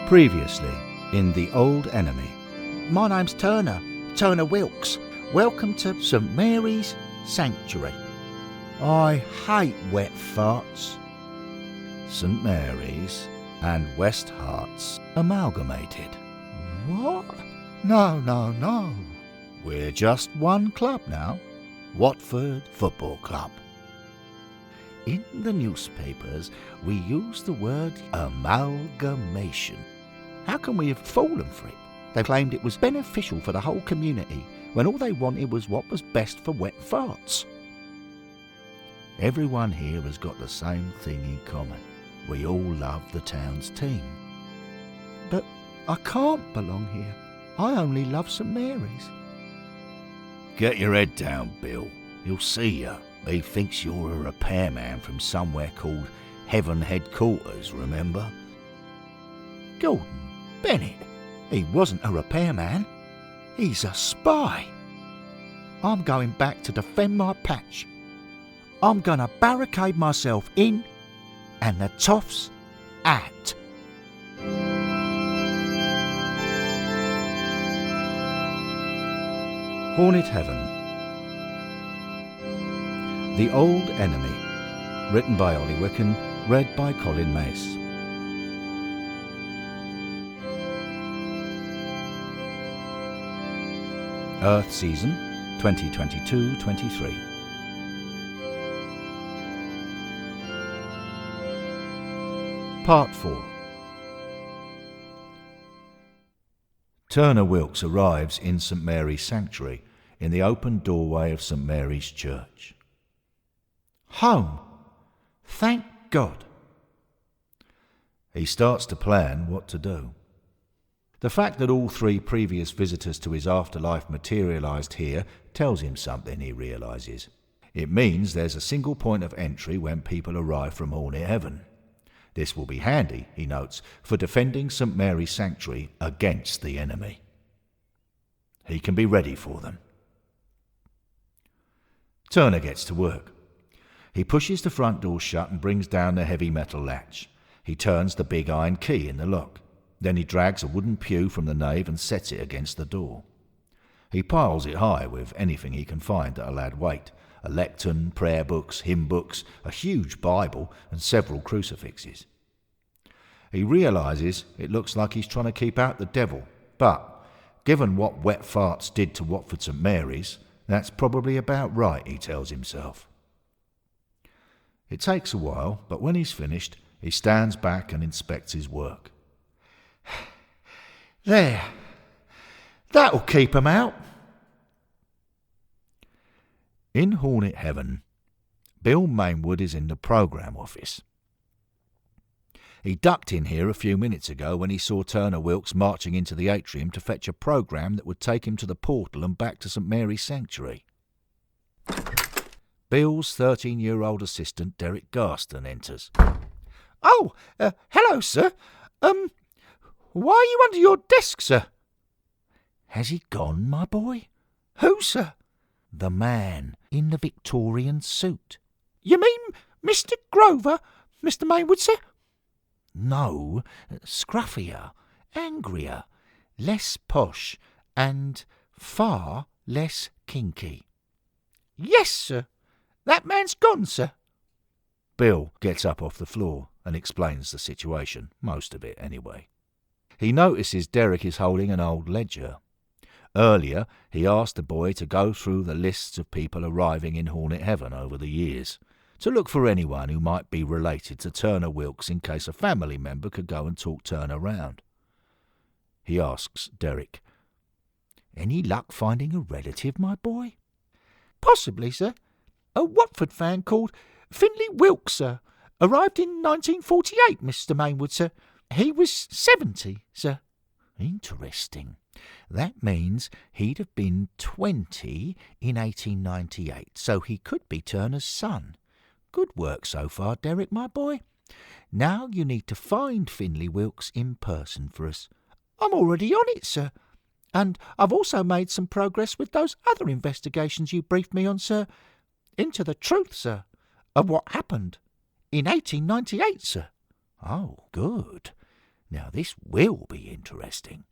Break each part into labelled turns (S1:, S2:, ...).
S1: Previously, in The Old Enemy.
S2: My name's Turner Wilkes. Welcome to St Mary's Sanctuary. I hate wet farts.
S1: St Mary's and West Herts amalgamated.
S2: What? No.
S1: We're just one club now. Watford Football Club. In the newspapers, we use the word amalgamation. How can we have fallen for it? They claimed it was beneficial for the whole community, when all they wanted was what was best for wet farts. Everyone here has got the same thing in common. We all love the town's team.
S2: But I can't belong here. I only love St Mary's.
S1: Get your head down, Bill. He'll see you. He thinks you're a repairman from somewhere called Heaven Headquarters, remember?
S2: Gordon Bennett. He wasn't a repairman. He's a spy. I'm going back to defend my patch. I'm going to barricade myself in and the toffs out.
S1: Hornet Heaven. The Old Enemy. Written by Ollie Wicken, read by Colin Mace. Earth Season 2022-23. Part 4. Turner Wilkes arrives in St Mary's Sanctuary in the open doorway of St Mary's Church.
S2: Home. Thank God.
S1: He starts to plan what to do. The fact that all three previous visitors to his afterlife materialised here tells him something, he realises. It means there's a single point of entry when people arrive from Hornet Heaven. This will be handy, he notes, for defending St Mary's Sanctuary against the enemy. He can be ready for them. Turner gets to work. He pushes the front door shut and brings down the heavy metal latch. He turns the big iron key in the lock. Then he drags a wooden pew from the nave and sets it against the door. He piles it high with anything he can find that'll add weight: a lectern, prayer books, hymn books, a huge Bible, and several crucifixes. He realises it looks like he's trying to keep out the devil, but given what wet farts did to Watford St Mary's, that's probably about right, he tells himself. It takes a while, but when he's finished, he stands back and inspects his work.
S2: There. That'll keep 'em out.
S1: In Hornet Heaven, Bill Mainwood is in the programme office. He ducked in here a few minutes ago when he saw Turner Wilkes marching into the atrium to fetch a programme that would take him to the portal and back to St Mary's Sanctuary. Bill's 13-year-old assistant, Derek Garston, enters.
S2: Oh, hello, sir. Why are you under your desk, sir?
S1: Has he gone, my boy?
S2: Who, sir?
S1: The man in the Victorian suit.
S2: You mean Mr. Grover, Mr. Mainwood, sir?
S1: No, scruffier, angrier, less posh, and far less kinky.
S2: Yes, sir. That man's gone, sir.
S1: Bill gets up off the floor and explains the situation, most of it anyway. He notices Derek is holding an old ledger. Earlier, he asked the boy to go through the lists of people arriving in Hornet Heaven over the years, to look for anyone who might be related to Turner Wilkes in case a family member could go and talk Turner round. He asks Derek, "Any luck finding a relative, my boy?"
S2: Possibly, sir. A Watford fan called Finley Wilkes, sir. Arrived in 1948, Mr. Mainwood, sir. He was 70, sir.
S1: Interesting. That means he'd have been 20 in 1898, so he could be Turner's son. Good work so far, Derek, my boy. Now you need to find Finley Wilkes in person for us.
S2: I'm already on it, sir. And I've also made some progress with those other investigations you briefed me on, sir. Into the truth, sir, of what happened in 1898, sir.
S1: Oh, good.
S2: Now this will be interesting."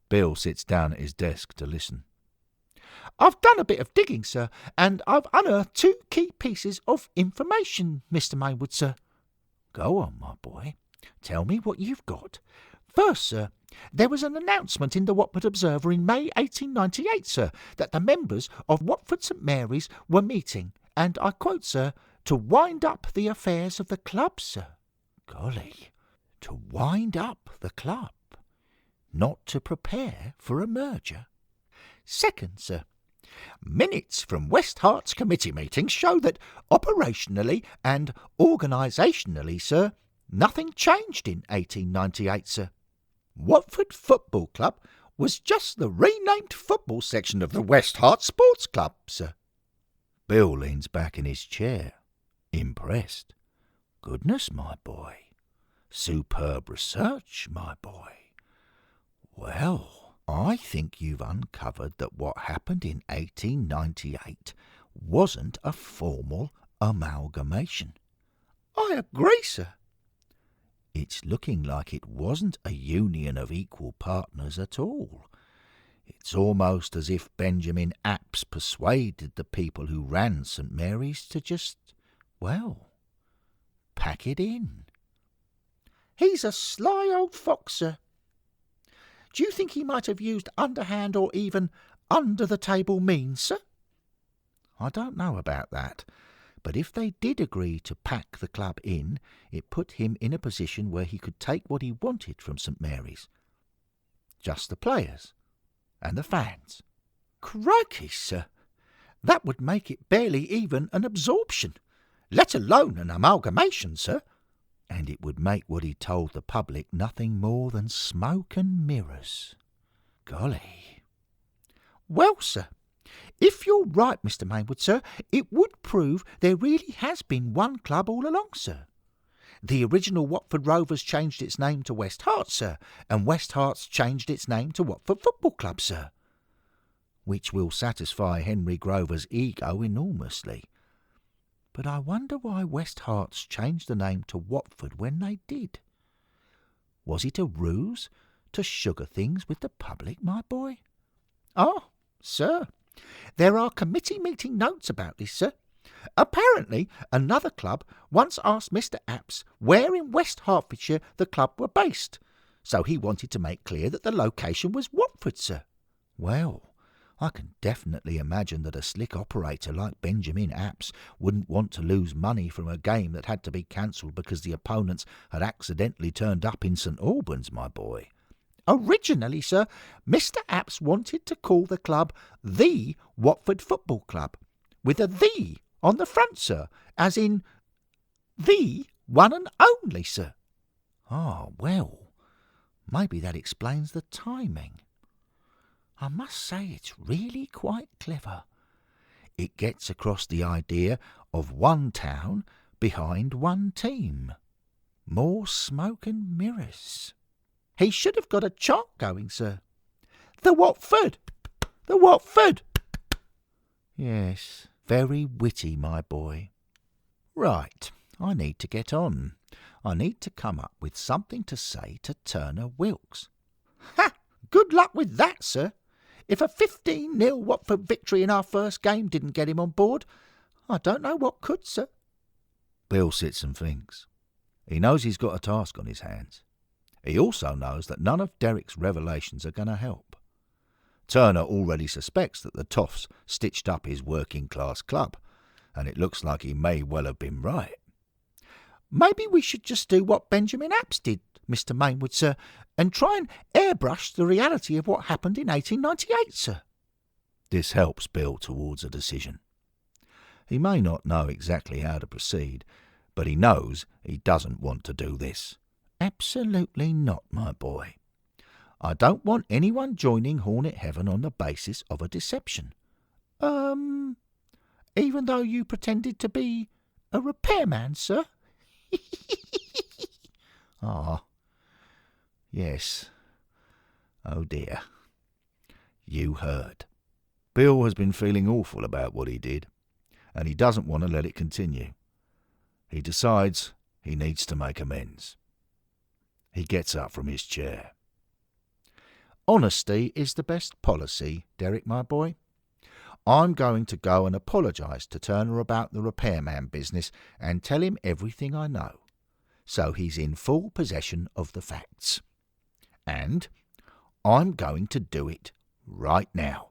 S1: Bill sits down at his desk to listen.
S2: "I've done a bit of digging, sir, and I've unearthed 2 key pieces of information, Mr. Maywood, sir."
S1: "Go on, my boy. Tell me what you've got."
S2: "First, sir, there was an announcement in the Watford Observer in May 1898, sir, that the members of Watford St Mary's were meeting, and I quote, sir, to wind up the affairs of the club, sir."
S1: "Golly, to wind up the club, not to prepare for a merger."
S2: "Second, sir, minutes from West Hart's committee meetings show that operationally and organisationally, sir, nothing changed in 1898, sir. Watford Football Club was just the renamed football section of the West Hart Sports Club, sir."
S1: Bill leans back in his chair, impressed. "Goodness, my boy. Superb research, my boy. Well, I think you've uncovered that what happened in 1898 wasn't a formal amalgamation."
S2: "I agree, sir."
S1: "It's looking like it wasn't a union of equal partners at all. It's almost as if Benjamin Apps persuaded the people who ran St Mary's to just, well, pack it in."
S2: "He's a sly old fox, sir. Do you think he might have used underhand or even under-the-table means, sir?"
S1: "I don't know about that, but if they did agree to pack the club in, it put him in a position where he could take what he wanted from St Mary's. Just the players and the fans."
S2: "Crikey, sir, that would make it barely even an absorption, let alone an amalgamation, sir."
S1: "And it would make what he told the public nothing more than smoke and mirrors. Golly."
S2: "Well, sir, if you're right, Mr. Maywood, sir, it would prove there really has been one club all along, sir. The original Watford Rovers changed its name to West Hart, sir, and West Hart's changed its name to Watford Football Club, sir."
S1: "Which will satisfy Henry Grover's ego enormously. But I wonder why West Hart's changed the name to Watford when they did. Was it a ruse to sugar things with the public, my boy?"
S2: "Ah, sir, there are committee meeting notes about this, sir. Apparently, another club once asked Mr. Apps where in West Hertfordshire the club were based, so he wanted to make clear that the location was Watford, sir."
S1: "Well, I can definitely imagine that a slick operator like Benjamin Apps wouldn't want to lose money from a game that had to be cancelled because the opponents had accidentally turned up in St Albans, my boy."
S2: "Originally, sir, Mr. Apps wanted to call the club the Watford Football Club, with a 'the' on the front, sir, as in the one and only, sir."
S1: "Ah, well, maybe that explains the timing. I must say it's really quite clever. It gets across the idea of one town behind one team. More smoke and mirrors."
S2: "He should have got a chart going, sir. The Watford! The Watford!"
S1: "Yes, very witty, my boy. Right, I need to get on. I need to come up with something to say to Turner Wilkes."
S2: "Ha! Good luck with that, sir. If a 15-0 Watford victory in our first game didn't get him on board, I don't know what could, sir."
S1: Bill sits and thinks. He knows he's got a task on his hands. He also knows that none of Derrick's revelations are going to help. Turner already suspects that the toffs stitched up his working-class club, and it looks like he may well have been right.
S2: "Maybe we should just do what Benjamin Apps did, Mr. Maywood, sir, and try and airbrush the reality of what happened in 1898, sir."
S1: This helps Bill towards a decision. He may not know exactly how to proceed, but he knows he doesn't want to do this. Absolutely not, my boy. I don't want anyone joining Hornet Heaven on the basis of a deception.
S2: Even though you pretended to be a repairman, sir?"
S1: "Ah, yes. Oh dear. You heard." Bill has been feeling awful about what he did, and he doesn't want to let it continue. He decides he needs to make amends. He gets up from his chair.
S2: Honesty is the best policy, Derek, my boy. I'm going to go and apologise to Turner about the repairman business and tell him everything I know, so he's in full possession of the facts. And I'm going to do it right now.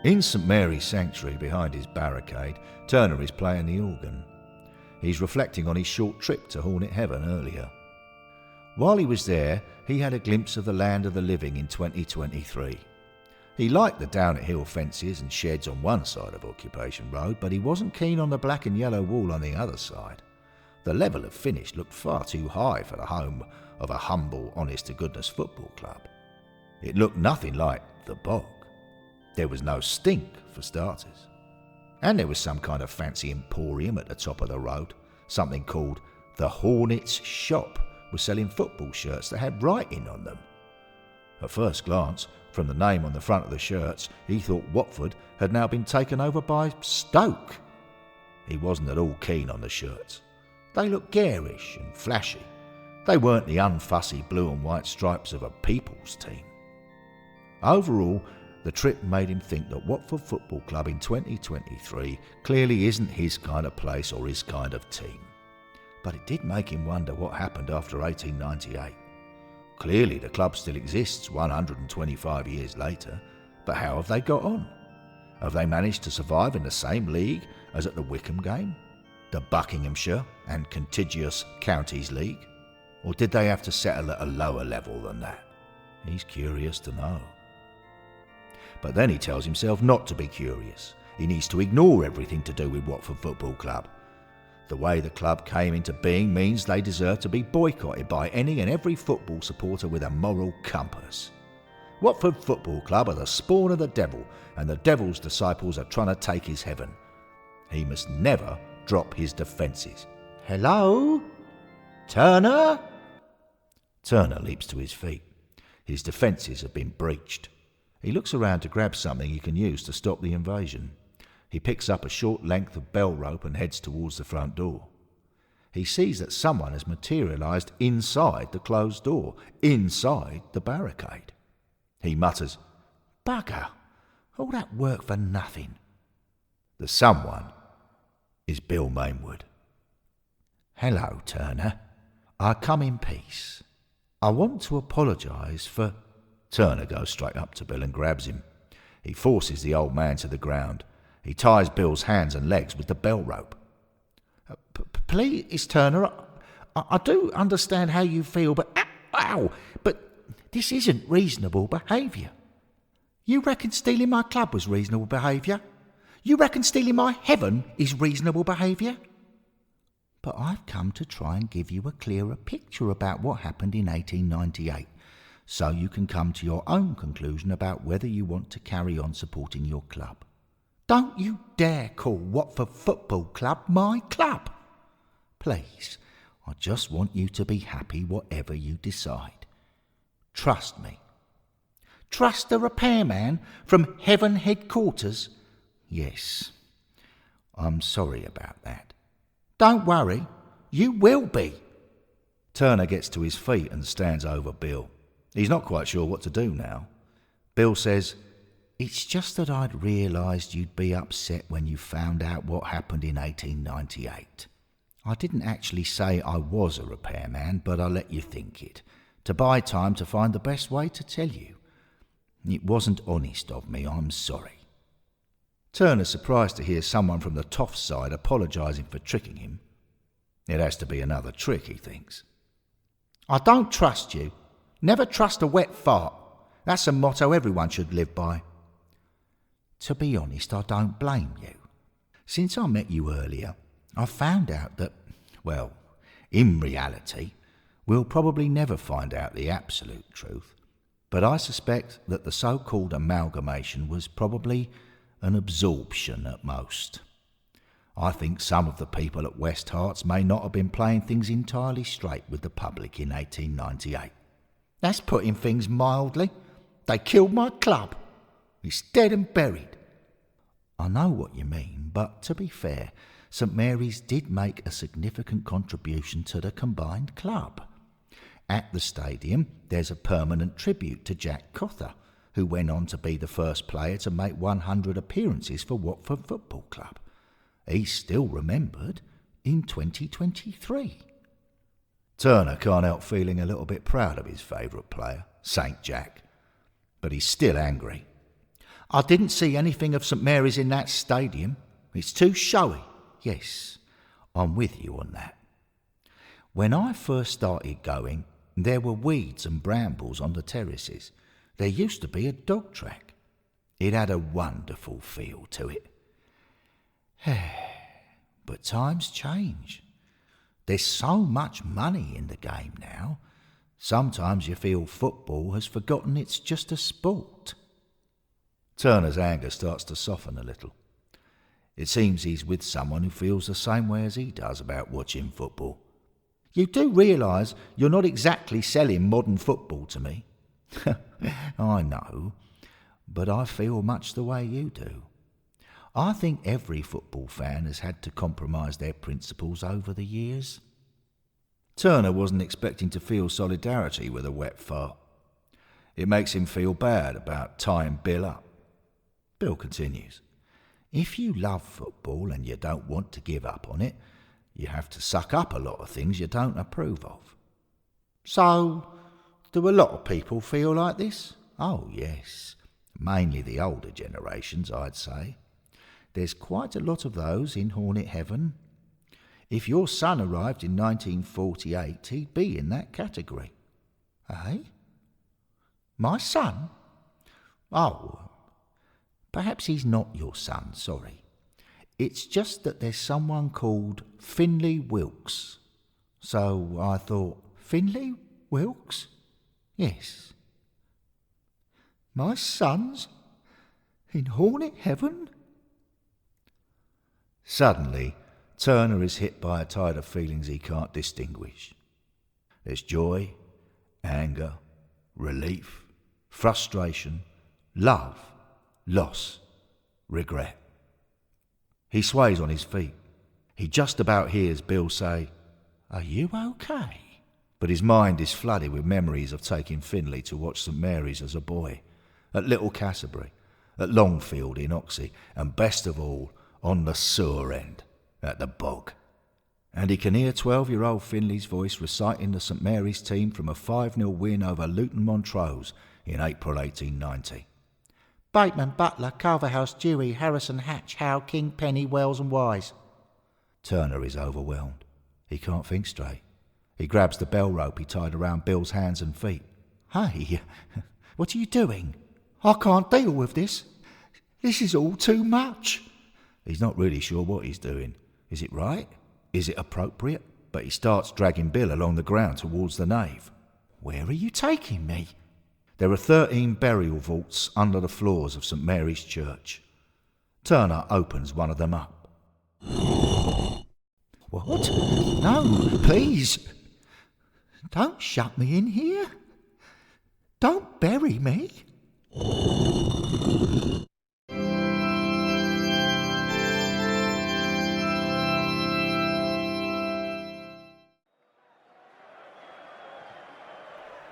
S1: In St Mary's Sanctuary behind his barricade, Turner is playing the organ. He's reflecting on his short trip to Hornet Heaven earlier. While he was there, he had a glimpse of the land of the living in 2023. He liked the down-at-hill fences and sheds on one side of Occupation Road, but he wasn't keen on the black and yellow wall on the other side. The level of finish looked far too high for the home of a humble, honest-to-goodness football club. It looked nothing like the bog. There was no stink, for starters. And there was some kind of fancy emporium at the top of the road. Something called the Hornet's Shop was selling football shirts that had writing on them. At first glance, from the name on the front of the shirts, he thought Watford had now been taken over by Stoke. He wasn't at all keen on the shirts. They looked garish and flashy. They weren't the unfussy blue and white stripes of a people's team. Overall, the trip made him think that Watford Football Club in 2023 clearly isn't his kind of place or his kind of team. But it did make him wonder what happened after 1898. Clearly the club still exists 125 years later, but how have they got on? Have they managed to survive in the same league as at the Wickham game, the Buckinghamshire and contiguous Counties League? Or did they have to settle at a lower level than that? He's curious to know. But then he tells himself not to be curious. He needs to ignore everything to do with Watford Football Club. The way the club came into being means they deserve to be boycotted by any and every football supporter with a moral compass. Watford Football Club are the spawn of the devil, and the devil's disciples are trying to take his heaven. He must never drop his defences.
S2: Hello? Turner?
S1: Turner leaps to his feet. His defences have been breached. He looks around to grab something he can use to stop the invasion. He picks up a short length of bell rope and heads towards the front door. He sees that someone has materialised inside the closed door, inside the barricade. He mutters, "Bugger! All that work for nothing." The someone is Bill Mainwood.
S2: Hello, Turner. I come in peace. I want to apologise for...
S1: Turner goes straight up to Bill and grabs him. He forces the old man to the ground. He ties Bill's hands and legs with the bell rope.
S2: Please, Turner, I do understand how you feel, but but this isn't reasonable behaviour. You reckon stealing my club was reasonable behaviour? You reckon stealing my heaven is reasonable behaviour? But I've come to try and give you a clearer picture about what happened in 1898, so you can come to your own conclusion about whether you want to carry on supporting your club. Don't you dare call Watford Football Club my club. Please, I just want you to be happy whatever you decide. Trust me. Trust the repairman from Heaven headquarters? Yes, I'm sorry about that. Don't worry, you will be.
S1: Turner gets to his feet and stands over Bill. He's not quite sure what to do now. Bill says, "It's just that I'd realised you'd be upset when you found out what happened in 1898. I didn't actually say I was a repairman, but I let you think it, to buy time to find the best way to tell you. It wasn't honest of me, I'm sorry." Turner's surprised to hear someone from the toff side apologising for tricking him. It has to be another trick, he thinks.
S2: I don't trust you. Never trust a wet fart. That's a motto everyone should live by. To be honest, I don't blame you. Since I met you earlier, I found out that, well, in reality, we'll probably never find out the absolute truth, but I suspect that the so-called amalgamation was probably an absorption at most. I think some of the people at West Herts may not have been playing things entirely straight with the public in 1898. That's putting things mildly. They killed my club. It's dead and buried. I know what you mean, but to be fair, St Mary's did make a significant contribution to the combined club. At the stadium, there's a permanent tribute to Jack Cother, who went on to be the first player to make 100 appearances for Watford Football Club. He's still remembered in 2023.
S1: Turner can't help feeling a little bit proud of his favourite player, St Jack, but he's still angry.
S2: I didn't see anything of St Mary's in that stadium. It's too showy. Yes, I'm with you on that. When I first started going, there were weeds and brambles on the terraces. There used to be a dog track. It had a wonderful feel to it. But times change. There's so much money in the game now. Sometimes you feel football has forgotten it's just a sport.
S1: Turner's anger starts to soften a little. It seems he's with someone who feels the same way as he does about watching football.
S2: You do realise you're not exactly selling modern football to me.
S1: I know, but I feel much the way you do. I think every football fan has had to compromise their principles over the years. Turner wasn't expecting to feel solidarity with a wet fart. It makes him feel bad about tying Bill up. Bill continues. If you love football and you don't want to give up on it, you have to suck up a lot of things you don't approve of.
S2: So, do a lot of people feel like this?
S1: Oh, yes. Mainly the older generations, I'd say. There's quite a lot of those in Hornet Heaven. If your son arrived in 1948, he'd be in that category.
S2: Eh? My son? Oh, perhaps he's not your son, sorry. It's just that there's someone called Finlay Wilkes. So I thought, Finlay Wilkes? Yes. My son's in Hornet Heaven?
S1: Suddenly, Turner is hit by a tide of feelings he can't distinguish. There's joy, anger, relief, frustration, love, loss, regret. He sways on his feet. He just about hears Bill say, "Are you okay?" But his mind is flooded with memories of taking Finlay to watch St Mary's as a boy, at Little Cassabury, at Longfield in Oxley, and best of all, on the sewer end, at the bog. And he can hear 12-year-old Finlay's voice reciting the St Mary's team from a 5-0 win over Luton Montrose in April 1890.
S2: Bateman, Butler, Culverhouse, Dewey, Harrison, Hatch, Howe, King, Penny, Wells and Wise.
S1: Turner is overwhelmed. He can't think straight. He grabs the bell rope he tied around Bill's hands and feet.
S2: Hey, what are you doing? I can't deal with this. This is all too much.
S1: He's not really sure what he's doing. Is it right? Is it appropriate? But he starts dragging Bill along the ground towards the nave.
S2: Where are you taking me?
S1: There are 13 burial vaults under the floors of St Mary's Church. Turner opens one of them up.
S2: What? No, please. Don't shut me in here. Don't bury me.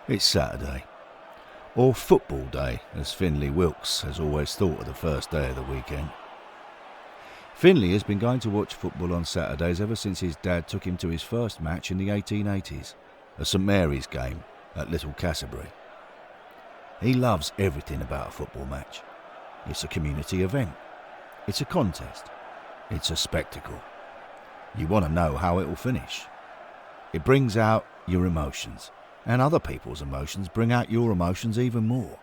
S1: It's Saturday, or Football Day, as Finlay Wilkes has always thought of the first day of the weekend. Finlay has been going to watch football on Saturdays ever since his dad took him to his first match in the 1880s, a St Mary's game at Little Cassabury. He loves everything about a football match. It's a community event. It's a contest. It's a spectacle. You want to know how it will finish. It brings out your emotions. And other people's emotions bring out your emotions even more.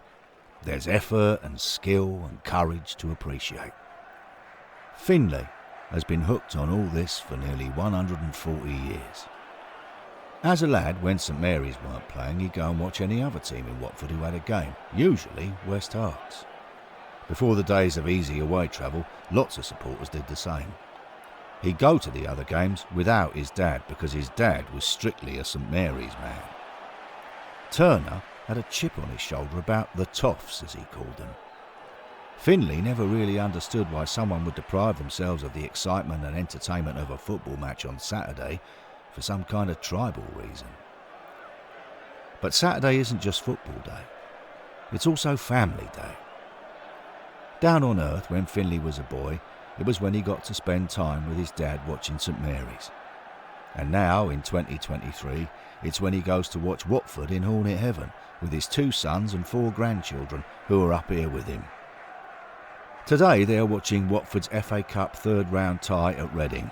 S1: There's effort and skill and courage to appreciate. Finlay has been hooked on all this for nearly 140 years. As a lad, when St Mary's weren't playing, he'd go and watch any other team in Watford who had a game, usually West Herts. Before the days of easy away travel, lots of supporters did the same. He'd go to the other games without his dad because his dad was strictly a St Mary's man. Turner had a chip on his shoulder about the toffs, as he called them. Finley never really understood why someone would deprive themselves of the excitement and entertainment of a football match on Saturday for some kind of tribal reason. But Saturday isn't just football day, it's also family day. Down on earth, when Finley was a boy, it was when he got to spend time with his dad watching St Mary's. And now, in 2023, it's when he goes to watch Watford in Hornet Heaven with his 2 sons and 4 grandchildren who are up here with him. Today they're watching Watford's FA Cup 3rd round tie at Reading.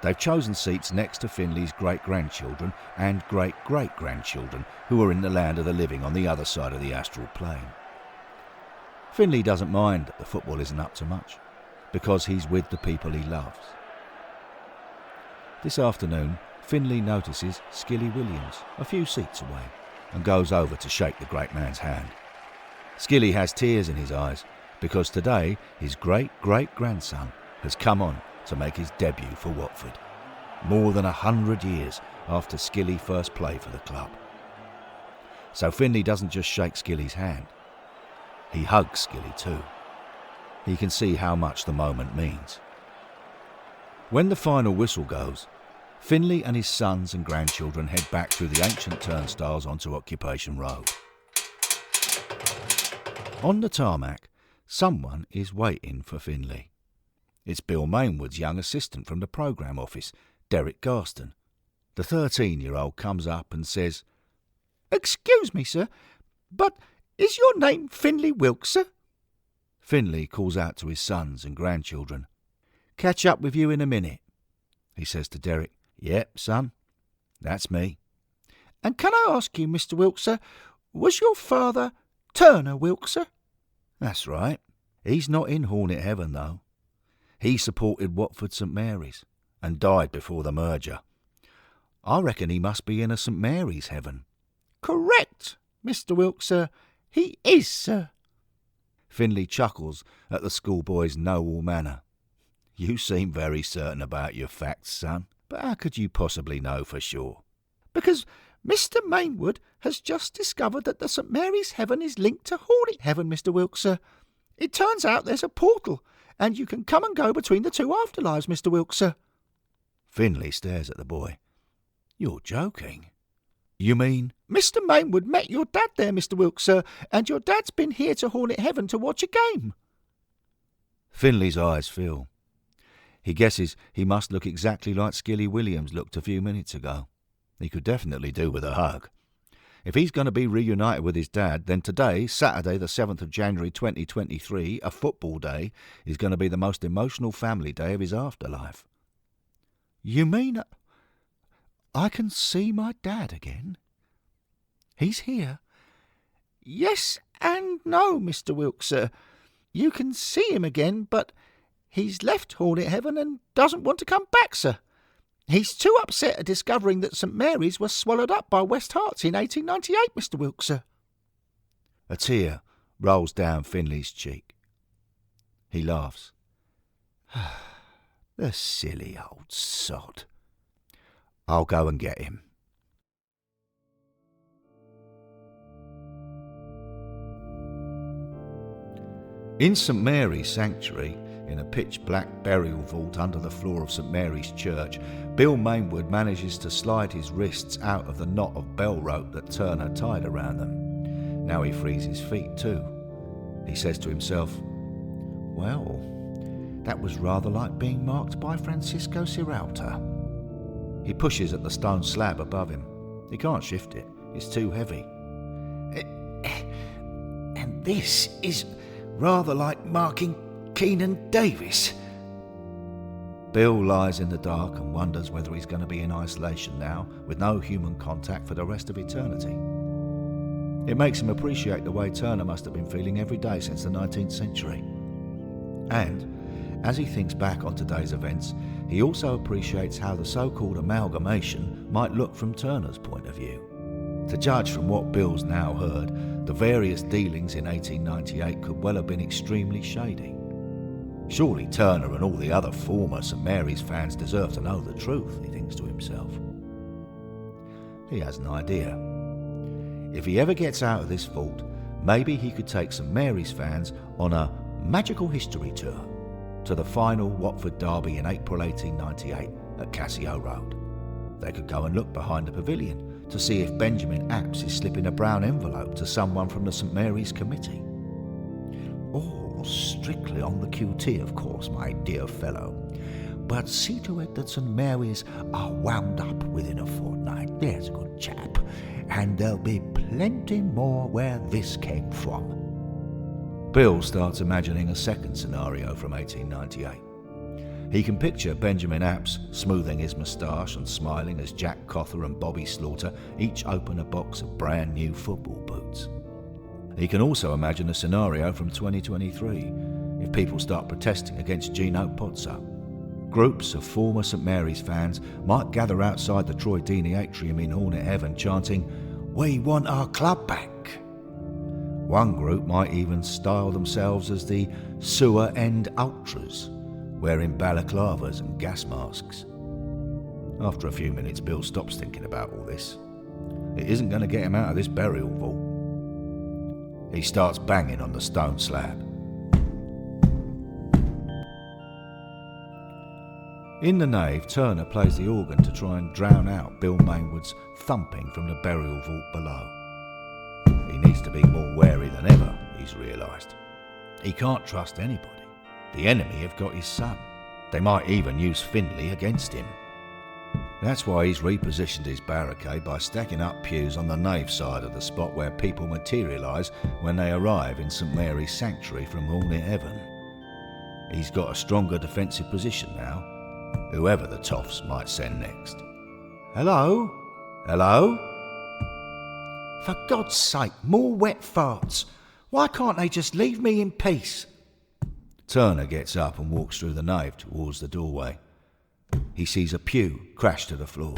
S1: They've chosen seats next to Finley's great-grandchildren and great-great-grandchildren who are in the land of the living on the other side of the astral plane. Finley doesn't mind that the football isn't up to much, because he's with the people he loves. This afternoon, Finley notices Skilly Williams a few seats away and goes over to shake the great man's hand. Skilly has tears in his eyes because today his great-great-grandson has come on to make his debut for Watford, more than 100 years after Skilly first played for the club. So Finley doesn't just shake Skilly's hand, he hugs Skilly too. He can see how much the moment means. When the final whistle goes, Finley and his sons and grandchildren head back through the ancient turnstiles onto Occupation Road. On the tarmac, someone is waiting for Finley. It's Bill Mainwood's young assistant from the programme office, Derek Garston. The 13-year-old comes up and says,
S2: "Excuse me, sir, but is your name Finley Wilkes, sir?"
S1: Finley calls out to his sons and grandchildren. "Catch up with you in a minute," he says to Derek. "Yep, son, that's me."
S2: "And can I ask you, Mr. Wilkes, sir, was your father Turner Wilkes, sir?"
S1: "That's right. He's not in Hornet Heaven, though. He supported Watford St Mary's and died before the merger. I reckon he must be in a St Mary's heaven."
S2: "Correct, Mr. Wilkes, sir. He is, sir."
S1: Finley chuckles at the schoolboy's noble manner. "You seem very certain about your facts, son, but how could you possibly know for sure?"
S2: "Because Mr. Mainwood has just discovered that the St Mary's Heaven is linked to Hornet Heaven, Mr. Wilkes, sir. It turns out there's a portal, and you can come and go between the 2 afterlives, Mr. Wilkes, sir."
S1: Finley stares at the boy. "You're joking. You mean—"
S2: "Mr. Mainwood met your dad there, Mr. Wilkes, sir, and your dad's been here to Hornet Heaven to watch a game."
S1: Finley's eyes fill. He guesses he must look exactly like Skilly Williams looked a few minutes ago. He could definitely do with a hug. If he's going to be reunited with his dad, then today, Saturday the 7th of January 2023, a football day, is going to be the most emotional family day of his afterlife.
S2: "You mean I can see my dad again? He's here?" "Yes and no, Mr. Wilkes, sir. You can see him again, but he's left Hornet Heaven and doesn't want to come back, sir. He's too upset at discovering that St Mary's was swallowed up by West Herts in 1898, Mr. Wilkes, sir."
S1: A tear rolls down Finley's cheek. He laughs. "The silly old sod. I'll go and get him." In St Mary's Sanctuary, in a pitch-black burial vault under the floor of St Mary's Church, Bill Mainwood manages to slide his wrists out of the knot of bell rope that Turner tied around them. Now he frees his feet too. He says to himself, "Well, that was rather like being marked by Francisco Ciralta." He pushes at the stone slab above him. He can't shift it. It's too heavy. "And this is rather like marking Keenan Davis." Bill lies in the dark and wonders whether he's going to be in isolation now, with no human contact for the rest of eternity. It makes him appreciate the way Turner must have been feeling every day since the 19th century. And as he thinks back on today's events, he also appreciates how the so-called amalgamation might look from Turner's point of view. To judge from what Bill's now heard, the various dealings in 1898 could well have been extremely shady. Surely Turner and all the other former St Mary's fans deserve to know the truth, he thinks to himself. He has an idea. If he ever gets out of this vault, maybe he could take St Mary's fans on a magical history tour to the final Watford derby in April 1898 at Cassio Road. They could go and look behind the pavilion to see if Benjamin Apps is slipping a brown envelope to someone from the St Mary's Committee. All strictly on the QT, of course, my dear fellow. But see to it that St Mary's are wound up within a fortnight. There's a good chap. And there'll be plenty more where this came from. Bill starts imagining a second scenario from 1898. He can picture Benjamin Apps smoothing his moustache and smiling as Jack Cother and Bobby Slaughter each open a box of brand new football boots. He can also imagine a scenario from 2023 if people start protesting against Gino Pozzo. Groups of former St Mary's fans might gather outside the Troy Deeney atrium in Hornet Heaven chanting, "We want our club back." One group might even style themselves as the Sewer End Ultras, wearing balaclavas and gas masks. After a few minutes, Bill stops thinking about all this. It isn't going to get him out of this burial vault. He starts banging on the stone slab. In the nave, Turner plays the organ to try and drown out Bill Mainwood's thumping from the burial vault below. He needs to be more wary than ever, he's realised. He can't trust anybody. The enemy have got his son. They might even use Finlay against him. That's why he's repositioned his barricade by stacking up pews on the nave side of the spot where people materialise when they arrive in St Mary's Sanctuary from Hornet Heaven. He's got a stronger defensive position now, whoever the toffs might send next. Hello? Hello?
S2: For God's sake, more wet farts. Why can't they just leave me in peace?
S1: Turner gets up and walks through the nave towards the doorway. He sees a pew crash to the floor.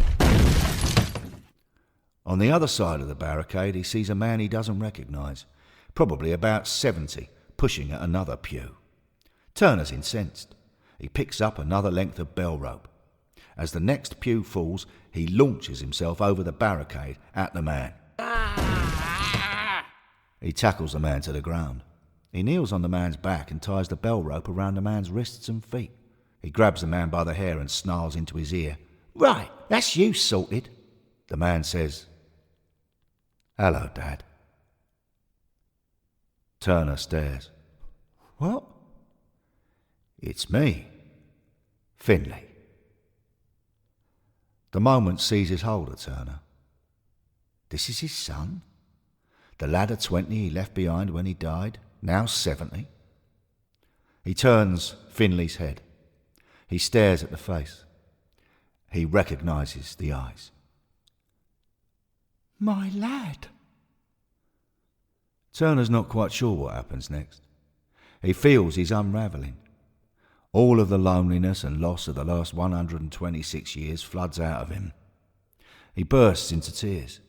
S1: On the other side of the barricade, he sees a man he doesn't recognise, probably about 70, pushing at another pew. Turner's incensed. He picks up another length of bell rope. As the next pew falls, he launches himself over the barricade at the man. He tackles the man to the ground. He kneels on the man's back and ties the bell rope around the man's wrists and feet. He grabs the man by the hair and snarls into his ear.
S2: "Right, that's you sorted."
S1: The man says, "Hello, Dad." Turner stares.
S2: "What?"
S1: "It's me, Finlay." The moment seizes hold of Turner. This is his son? The lad of 20 he left behind when he died, now 70? He turns Finlay's head. He stares at the face. He recognises the eyes.
S2: "My lad."
S1: Turner's not quite sure what happens next. He feels he's unravelling. All of the loneliness and loss of the last 126 years floods out of him. He bursts into tears.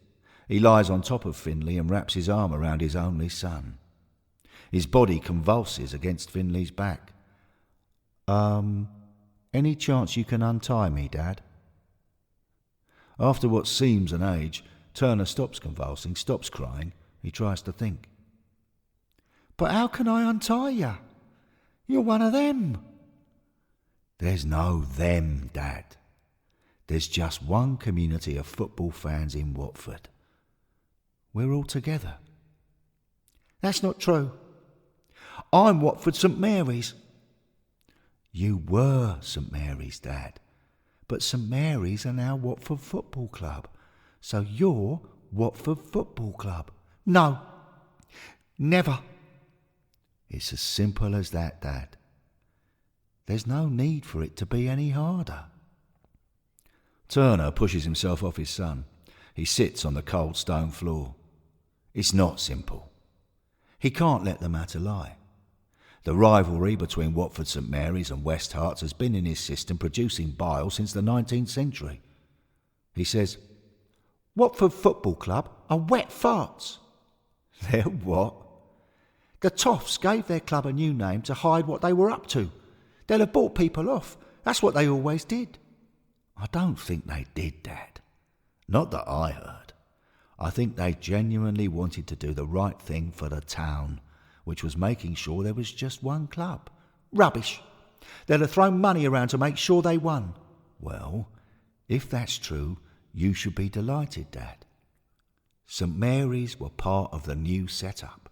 S1: He lies on top of Finlay and wraps his arm around his only son. His body convulses against Finlay's back. Any chance you can untie me, Dad?" After what seems an age, Turner stops convulsing, stops crying. He tries to think.
S2: "But how can I untie you? You're one of them."
S1: "There's no them, Dad. There's just one community of football fans in Watford. We're all together."
S2: "That's not true. I'm Watford St Mary's."
S1: "You were St Mary's, Dad. But St Mary's are now Watford Football Club. So you're Watford Football Club."
S2: "No. Never."
S1: It's as simple as that, Dad. There's no need for it to be any harder. Turner pushes himself off his son. He sits on the cold stone floor. It's not simple. He can't let the matter lie. The rivalry between Watford St Mary's and West Herts has been in his system producing bile since the 19th century. He says,
S2: "Watford Football Club are wet farts."
S1: "They're what?"
S2: "The toffs gave their club a new name to hide what they were up to. They'll have bought people off. That's what they always did."
S1: "I don't think they did, Dad. Not that I heard. I think they genuinely wanted to do the right thing for the town, which was making sure there was just one club.
S2: Rubbish. They'd have thrown money around to make sure they won.
S1: Well, if that's true, you should be delighted, Dad. St Mary's were part of the new setup.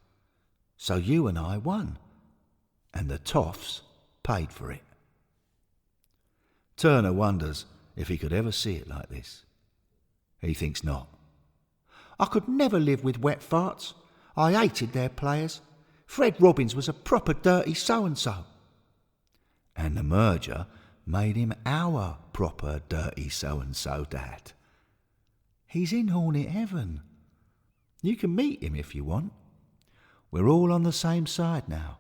S1: So you and I won, and the toffs paid for it. Turner wonders if he could ever see it like this. He thinks not.
S2: I could never live with wet farts. I hated their players. Fred Robbins was a proper dirty so-and-so.
S1: And the merger made him our proper dirty so-and-so, Dad. He's in Hornet Heaven. You can meet him if you want. We're all on the same side now.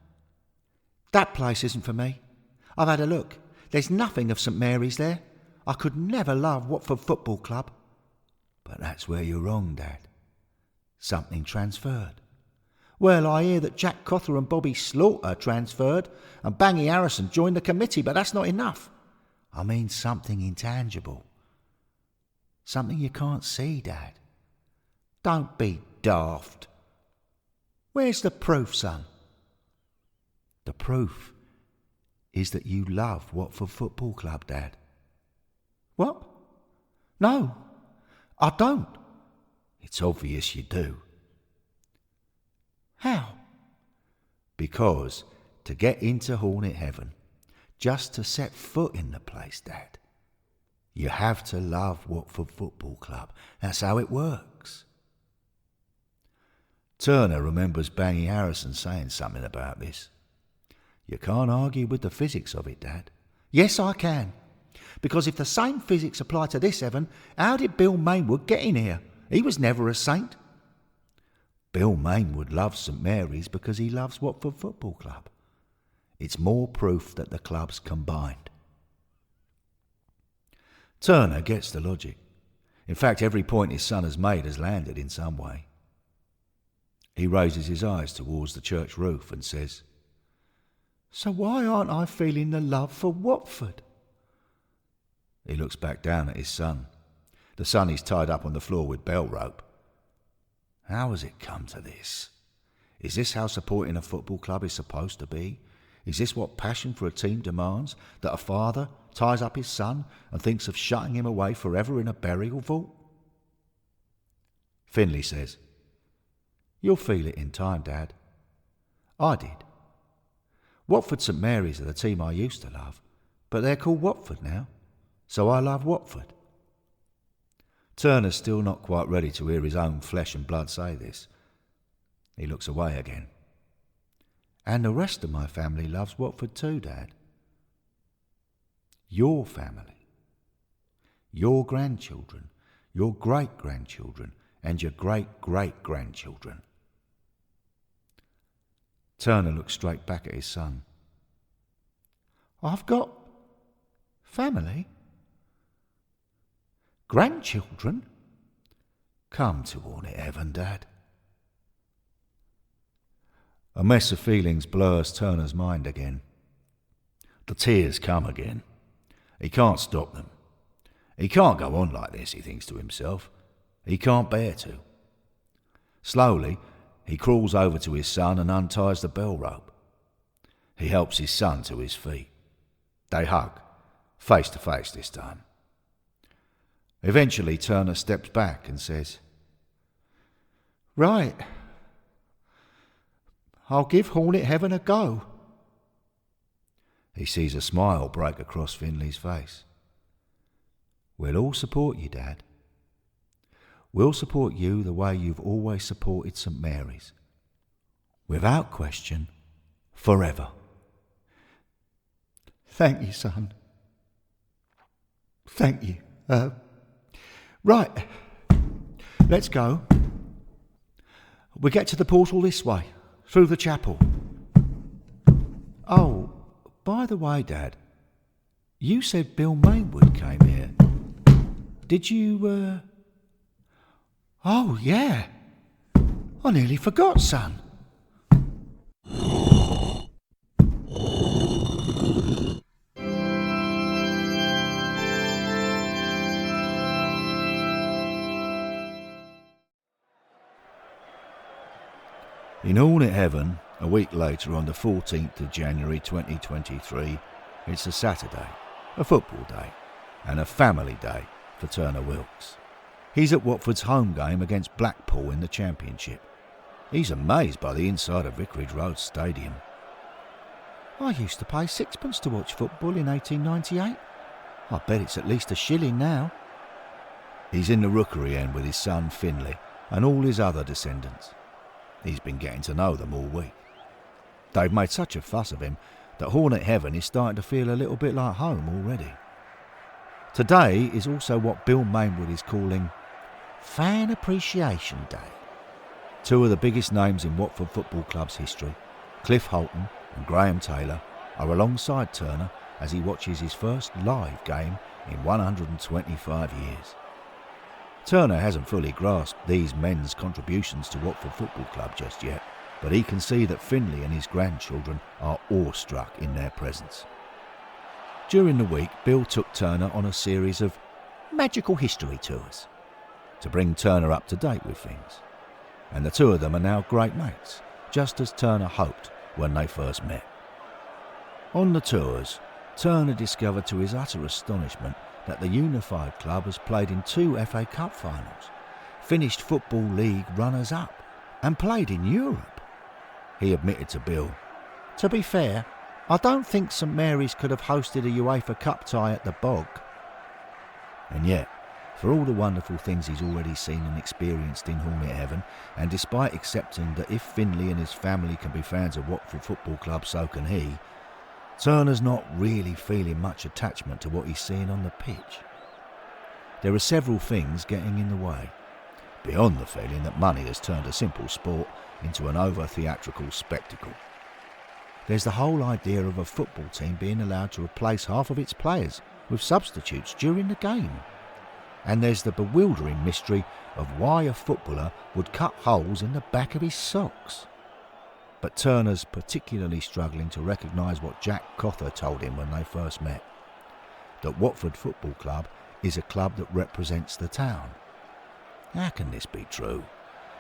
S2: That place isn't for me. I've had a look. There's nothing of St Mary's there. I could never love Watford Football Club.
S1: But that's where you're wrong, Dad. Something transferred.
S2: Well, I hear that Jack Cother and Bobby Slaughter transferred and Bangy Harrison joined the committee, but that's not enough.
S1: I mean something intangible. Something you can't see, Dad.
S2: Don't be daft. Where's the proof, son?
S1: The proof is that you love Watford Football Club, Dad.
S2: What? No, I don't.
S1: It's obvious you do.
S2: How?
S1: Because to get into Hornet Heaven, just to set foot in the place, Dad, you have to love Watford Football Club. That's how it works. Turner remembers Bangy Harrison saying something about this. You can't argue with the physics of it, Dad.
S2: Yes, I can. Because if the same physics apply to this heaven, how did Bill Mainwood get in here? He was never a saint.
S1: Bill Mainwood loves St Mary's because he loves Watford Football Club. It's more proof that the club's combined. Turner gets the logic. In fact, every point his son has made has landed in some way. He raises his eyes towards the church roof and says,
S2: So why aren't I feeling the love for Watford?
S1: He looks back down at his son. The son is tied up on the floor with bell rope. How has it come to this? Is this how supporting a football club is supposed to be? Is this what passion for a team demands? That a father ties up his son and thinks of shutting him away forever in a burial vault? Finlay says, You'll feel it in time, Dad. I did. Watford St Mary's are the team I used to love, but they're called Watford now, so I love Watford. Turner's still not quite ready to hear his own flesh and blood say this. He looks away again. And the rest of my family loves Watford too, Dad. Your family. Your grandchildren, your great-grandchildren, and your great-great-grandchildren. Turner looks straight back at his son.
S2: I've got family? Grandchildren?
S1: Come to Hornet Heaven, Dad. A mess of feelings blurs Turner's mind again. The tears come again. He can't stop them. He can't go on like this, he thinks to himself. He can't bear to. Slowly, he crawls over to his son and unties the bell rope. He helps his son to his feet. They hug, face to face this time. Eventually, Turner steps back and says,
S2: Right. I'll give Hornet Heaven a go.
S1: He sees a smile break across Finlay's face. We'll all support you, Dad. We'll support you the way you've always supported St Mary's. Without question, forever.
S2: Thank you, son. Thank you. Right. Let's go. We get to the portal this way, through the chapel.
S1: Oh, by the way, Dad, you said Bill Mainwood came here. Did you,
S2: Oh, yeah. I nearly forgot, son.
S1: In Hornet Heaven, A week later, on the 14th of January 2023, it's a Saturday, a football day, and a family day for Turner Wilkes. He's at Watford's home game against Blackpool in the Championship. He's amazed by the inside of Vicarage Road Stadium.
S2: I used to pay sixpence to watch football in 1898. I bet it's at least a shilling now.
S1: He's in the rookery end with his son Finley and all his other descendants. He's been getting to know them all week. They've made such a fuss of him that Hornet Heaven is starting to feel a little bit like home already. Today is also what Bill Mainwood is calling Fan Appreciation Day. Two of the biggest names in Watford Football Club's history, Cliff Holton and Graham Taylor, are alongside Turner as he watches his first live game in 125 years. Turner hasn't fully grasped these men's contributions to Watford Football Club just yet, but he can see that Finley and his grandchildren are awestruck in their presence. During the week, Bill took Turner on a series of magical history tours to bring Turner up to date with things. And the two of them are now great mates, just as Turner hoped when they first met. On the tours, Turner discovered to his utter astonishment that the Unified Club has played in 2 FA Cup finals, finished Football League runners-up, and played in Europe. He admitted to Bill,
S2: "To be fair, I don't think St Mary's could have hosted a UEFA Cup tie at the Bog."
S1: And yet, for all the wonderful things he's already seen and experienced in Hornet Heaven, and despite accepting that if Finley and his family can be fans of Watford Football Club, so can he, Turner's not really feeling much attachment to what he's seeing on the pitch. There are several things getting in the way, beyond the feeling that money has turned a simple sport into an over-theatrical spectacle. There's the whole idea of a football team being allowed to replace half of its players with substitutes during the game. And there's the bewildering mystery of why a footballer would cut holes in the back of his socks. But Turner's particularly struggling to recognise what Jack Cother told him when they first met, that Watford Football Club is a club that represents the town. How can this be true,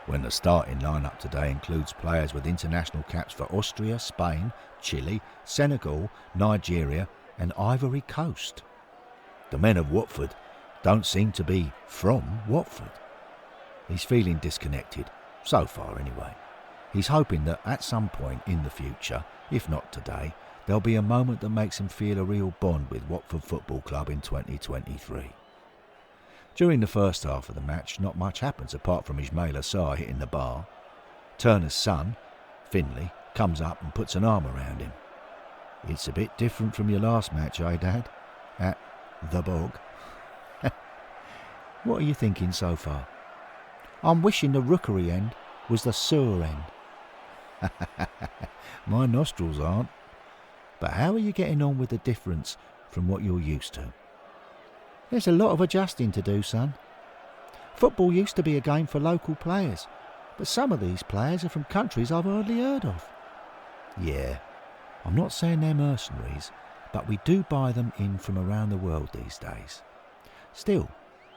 S1: when the starting lineup today includes players with international caps for Austria, Spain, Chile, Senegal, Nigeria and Ivory Coast? The men of Watford don't seem to be from Watford. He's feeling disconnected, so far anyway. He's hoping that at some point in the future, if not today, there'll be a moment that makes him feel a real bond with Watford Football Club in 2023. During the first half of the match, not much happens apart from Ismail Assar hitting the bar. Turner's son, Finley, comes up and puts an arm around him. "It's a bit different from your last match, eh, Dad? At the Bog." "What are you thinking so far?"
S2: "I'm wishing the rookery end was the sewer end."
S1: My nostrils aren't. But how are you getting on with the difference from what you're used to?
S2: "There's a lot of adjusting to do, son. Football used to be a game for local players, but some of these players are from countries I've hardly heard of."
S1: "Yeah, I'm not saying they're mercenaries, but we do buy them in from around the world these days. Still,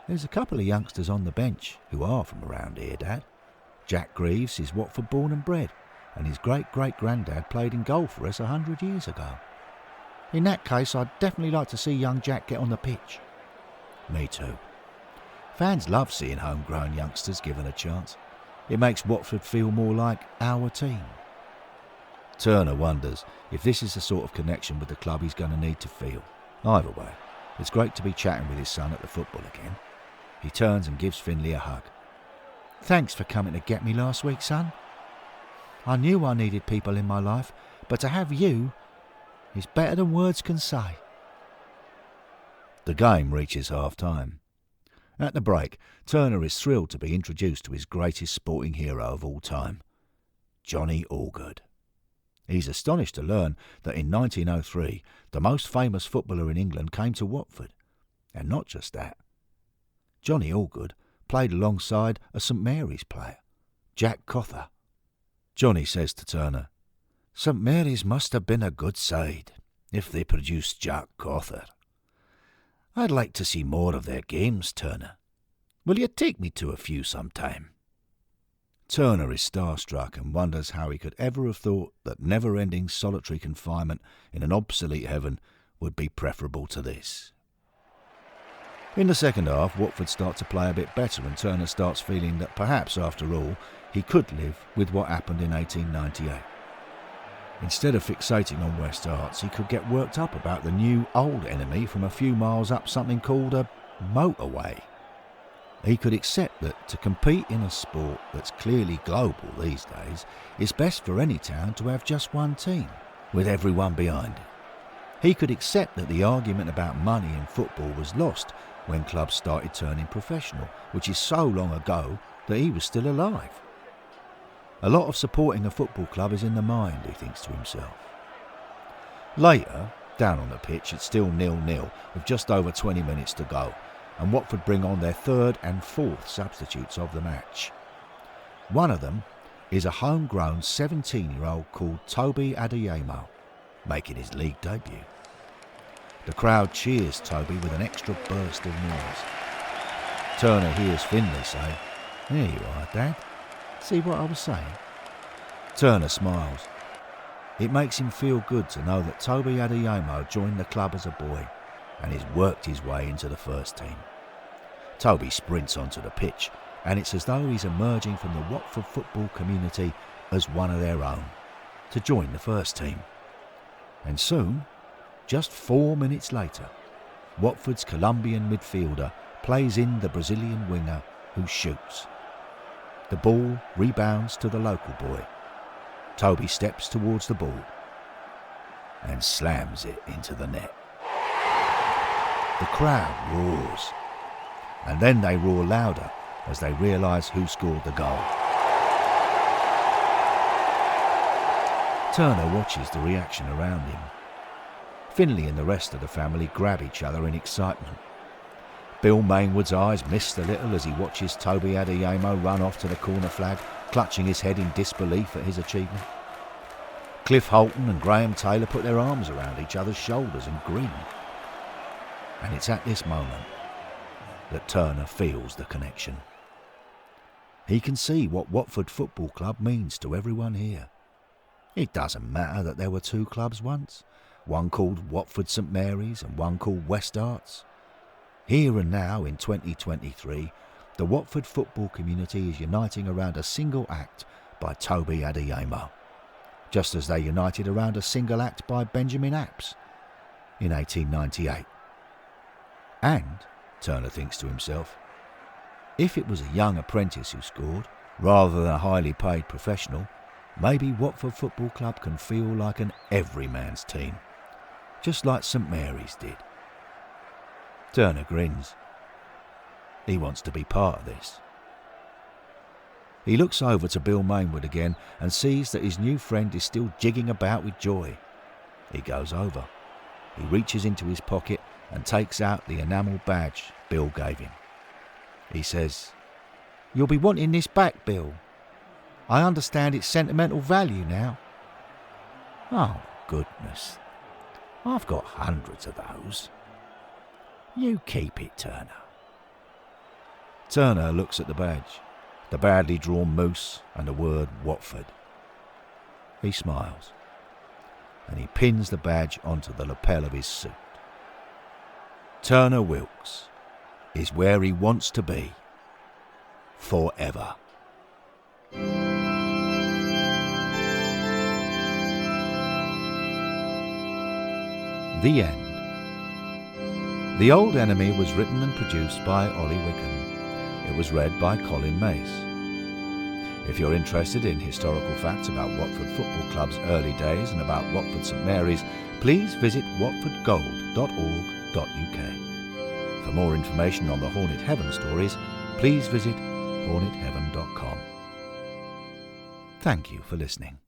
S1: there's a couple of youngsters on the bench who are from around here, Dad. Jack Greaves is Watford born and bred, and his great-great-granddad played in goal for us 100 years ago."
S2: "In that case, I'd definitely like to see young Jack get on the pitch."
S1: "Me too. Fans love seeing homegrown youngsters given a chance. It makes Watford feel more like our team." Turner wonders if this is the sort of connection with the club he's going to need to feel. Either way, it's great to be chatting with his son at the football again. He turns and gives Finley a hug.
S2: "Thanks for coming to get me last week, son. I knew I needed people in my life, but to have you is better than words can say."
S1: The game reaches half-time. At the break, Turner is thrilled to be introduced to his greatest sporting hero of all time, Johnny Allgood. He's astonished to learn that in 1903, the most famous footballer in England came to Watford. And not just that. Johnny Allgood played alongside a St Mary's player, Jack Cother. Johnny says to Turner, "St Mary's must have been a good side if they produced Jack Cother. I'd like to see more of their games, Turner. Will you take me to a few sometime?" Turner is starstruck and wonders how he could ever have thought that never-ending solitary confinement in an obsolete heaven would be preferable to this. In the second half, Watford start to play a bit better and Turner starts feeling that perhaps, after all, he could live with what happened in 1898. Instead of fixating on West Arts, he could get worked up about the new old enemy from a few miles up something called a motorway. He could accept that to compete in a sport that's clearly global these days, it's best for any town to have just one team, with everyone behind it. He could accept that the argument about money in football was lost when clubs started turning professional, which is so long ago that he was still alive. A lot of supporting a football club is in the mind, he thinks to himself. Later, down on the pitch, it's still 0-0 with just over 20 minutes to go, and Watford bring on their third and fourth substitutes of the match. One of them is a homegrown 17-year-old called Toby Adeyemo, making his league debut. The crowd cheers Toby with an extra burst of noise. Turner hears Finlay say, "There you are, Dad. See what I was saying?" Turner smiles. It makes him feel good to know that Toby Adeyemo joined the club as a boy and has worked his way into the first team. Toby sprints onto the pitch and it's as though he's emerging from the Watford football community as one of their own to join the first team. And soon, just 4 minutes later, Watford's Colombian midfielder plays in the Brazilian winger who shoots. The ball rebounds to the local boy. Toby steps towards the ball and slams it into the net. The crowd roars, and then they roar louder as they realise who scored the goal. Turner watches the reaction around him. Finlay and the rest of the family grab each other in excitement. Bill Mainwood's eyes mist a little as he watches Toby Adeyemo run off to the corner flag, clutching his head in disbelief at his achievement. Cliff Holton and Graham Taylor put their arms around each other's shoulders and grin. And it's at this moment that Turner feels the connection. He can see what Watford Football Club means to everyone here. It doesn't matter that there were two clubs once, one called Watford St Mary's and one called West Arts. Here and now in 2023, the Watford football community is uniting around a single act by Toby Adeyemo, just as they united around a single act by Benjamin Apps in 1898. And, Turner thinks to himself, if it was a young apprentice who scored, rather than a highly paid professional, maybe Watford Football Club can feel like an everyman's team, just like St Mary's did. Turner grins. He wants to be part of this. He looks over to Bill Mainwood again and sees that his new friend is still jigging about with joy. He goes over. He reaches into his pocket and takes out the enamel badge Bill gave him. He says, "You'll be wanting this back, Bill. I understand its sentimental value now." "Oh, goodness. I've got hundreds of those. You keep it, Turner." Turner looks at the badge, the badly drawn moose and the word Watford. He smiles, and he pins the badge onto the lapel of his suit. Turner Wilkes is where he wants to be, forever. The end. The Old Enemy was written and produced by Ollie Wickham. It was read by Colin Mace. If you're interested in historical facts about Watford Football Club's early days and about Watford St Mary's, please visit watfordgold.org.uk. For more information on the Hornet Heaven stories, please visit hornetheaven.com. Thank you for listening.